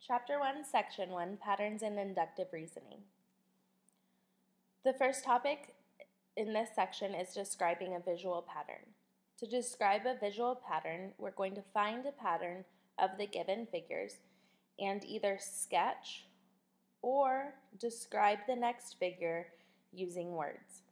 Chapter 1, Section 1, Patterns in Inductive Reasoning. The first topic in this section is describing a visual pattern. To describe a visual pattern, we're going to find a pattern of the given figures and either sketch or describe the next figure using words.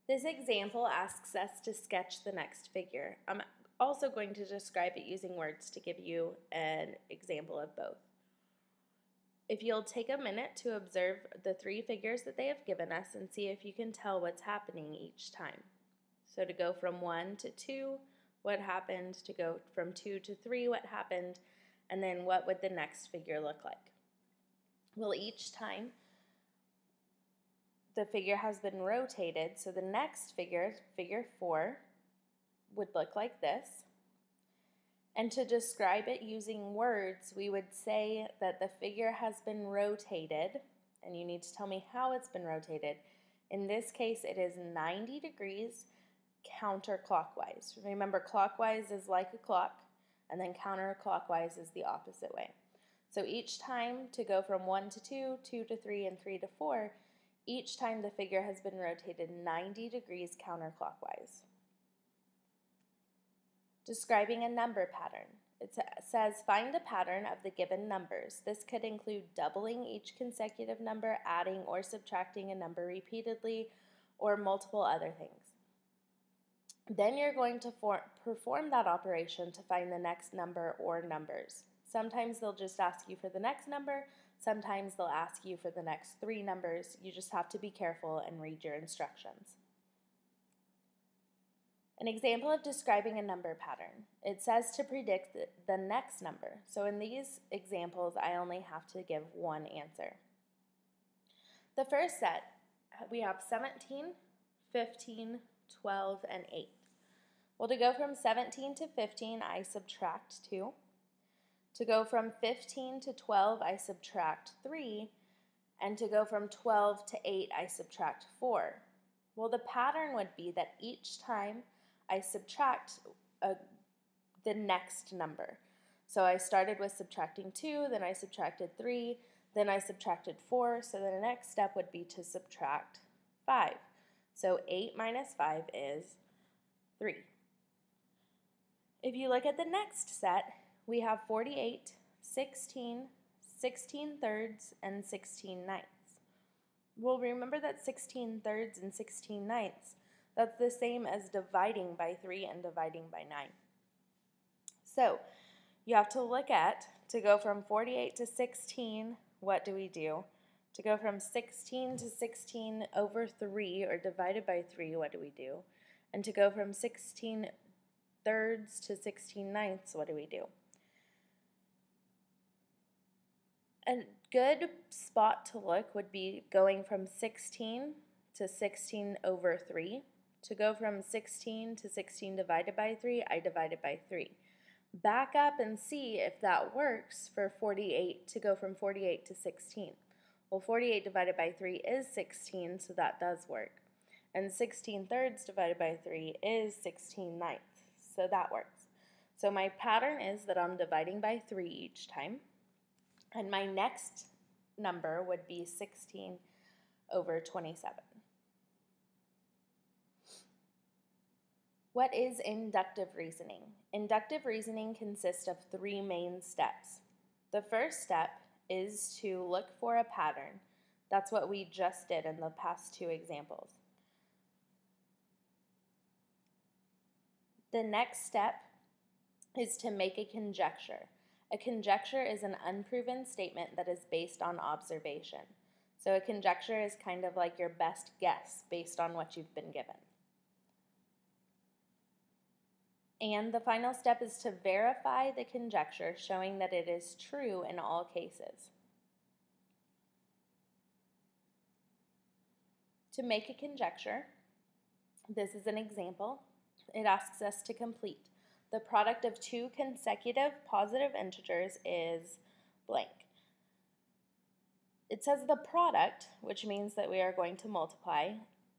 This example asks us to sketch the next figure. I'm also going to describe it using words to give you an example of both. If you'll take a minute to observe the three figures that they have given us and see if you can tell what's happening each time. So to go from 1 to 2, what happened? To go from 2 to 3, what happened? And then what would the next figure look like? Well, each time the figure has been rotated, so the next figure, figure 4, would look like this. And to describe it using words, we would say that the figure has been rotated, and you need to tell me how it's been rotated. In this case, it is 90 degrees counterclockwise. Remember, clockwise is like a clock, and then counterclockwise is the opposite way. So each time to go from 1 to 2, 2 to 3, and 3 to 4, each time the figure has been rotated 90 degrees counterclockwise. Describing a number pattern. It says, find the pattern of the given numbers. This could include doubling each consecutive number, adding or subtracting a number repeatedly, or multiple other things. Then you're going to perform that operation to find the next number or numbers. Sometimes they'll just ask you for the next number. Sometimes they'll ask you for the next 3 numbers. You just have to be careful and read your instructions. An example of describing a number pattern. It says to predict the next number. So in these examples, I only have to give one answer. The first set, we have 17, 15, 12, and 8. Well, to go from 17 to 15, I subtract 2. To go from 15 to 12, I subtract 3, and to go from 12 to 8, I subtract 4. Well, the pattern would be that each time I subtract the next number. So I started with subtracting 2, then I subtracted 3, then I subtracted 4, so the next step would be to subtract 5. So 8 minus 5 is 3. If you look at the next set, we have 48, 16, 16 thirds, and 16 ninths. Well, remember that 16 thirds and 16 ninths, that's the same as dividing by 3 and dividing by 9. So you have to look at, to go from 48 to 16, what do we do? To go from 16 to 16 over 3, or divided by 3, what do we do? And to go from 16 thirds to 16 ninths, what do we do? A good spot to look would be going from 16 to 16 over 3. To go from 16 to 16 divided by 3, I divide it by 3. Back up and see if that works for 48 to go from 48 to 16. Well, 48 divided by 3 is 16, so that does work. And 16 thirds divided by 3 is 16 ninths, so that works. So my pattern is that I'm dividing by 3 each time. And my next number would be 16 over 27. What is inductive reasoning? Inductive reasoning consists of 3 main steps. The first step is to look for a pattern. That's what we just did in the past 2 examples. The next step is to make a conjecture. A conjecture is an unproven statement that is based on observation. So a conjecture is kind of like your best guess based on what you've been given. And the final step is to verify the conjecture, showing that it is true in all cases. To make a conjecture, this is an example. It asks us to complete. The product of 2 consecutive positive integers is blank. It says the product, which means that we are going to multiply,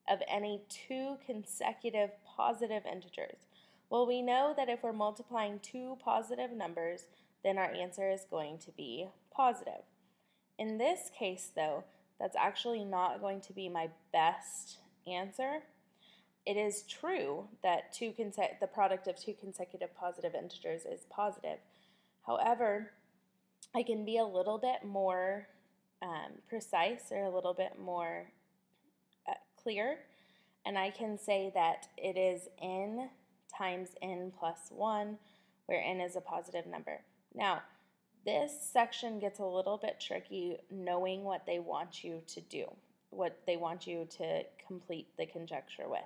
of any 2 consecutive positive integers. Well, we know that if we're multiplying two positive numbers, then our answer is going to be positive. In this case, though, that's actually not going to be my best answer. It is true that the product of two consecutive positive integers is positive. However, I can be a little bit more precise or a little bit more clear, and I can say that it is n times n plus 1, where n is a positive number. Now, this section gets a little bit tricky knowing what they want you to do, what they want you to complete the conjecture with.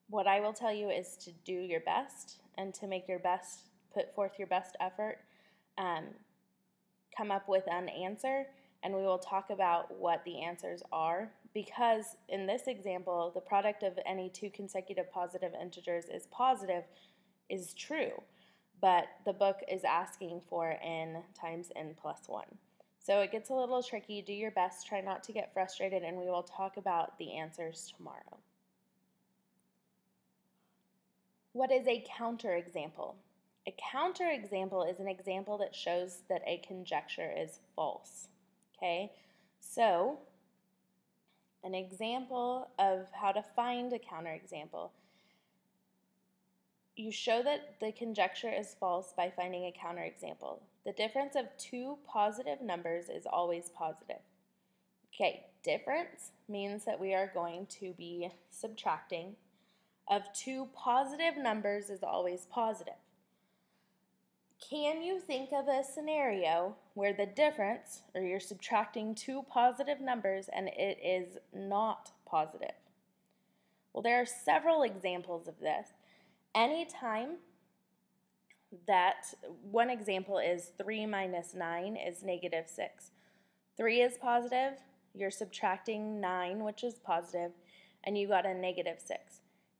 What I will tell you is to do your best and to make your best, put forth your best effort, come up with an answer, and we will talk about what the answers are, because in this example, the product of any two consecutive positive integers is positive is true, but the book is asking for n times n plus 1. So it gets a little tricky. Do your best. Try not to get frustrated, and we will talk about the answers tomorrow. What is a counterexample? A counterexample is an example that shows that a conjecture is false. Okay, so an example of how to find a counterexample. You show that the conjecture is false by finding a counterexample. The difference of two positive numbers is always positive. Okay, difference means that we are going to be subtracting. Of two positive numbers is always positive. Can you think of a scenario where the difference, or you're subtracting two positive numbers and it is not positive? Well, there are several examples of this. Anytime that, one example is 3 minus 9 is negative 6. 3 is positive, you're subtracting 9, which is positive, and you got a negative 6.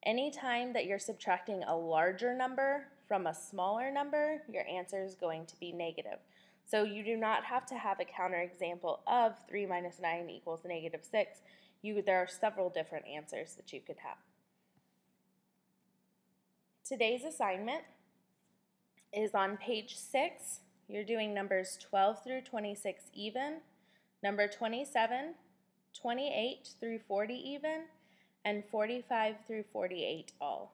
Anytime that you're subtracting a larger number from a smaller number, your answer is going to be negative. So you do not have to have a counterexample of 3 minus 9 equals negative 6. There are several different answers that you could have. Today's assignment is on page 6. You're doing numbers 12 through 26 even, number 27, 28 through 40 even, and 45 through 48 all.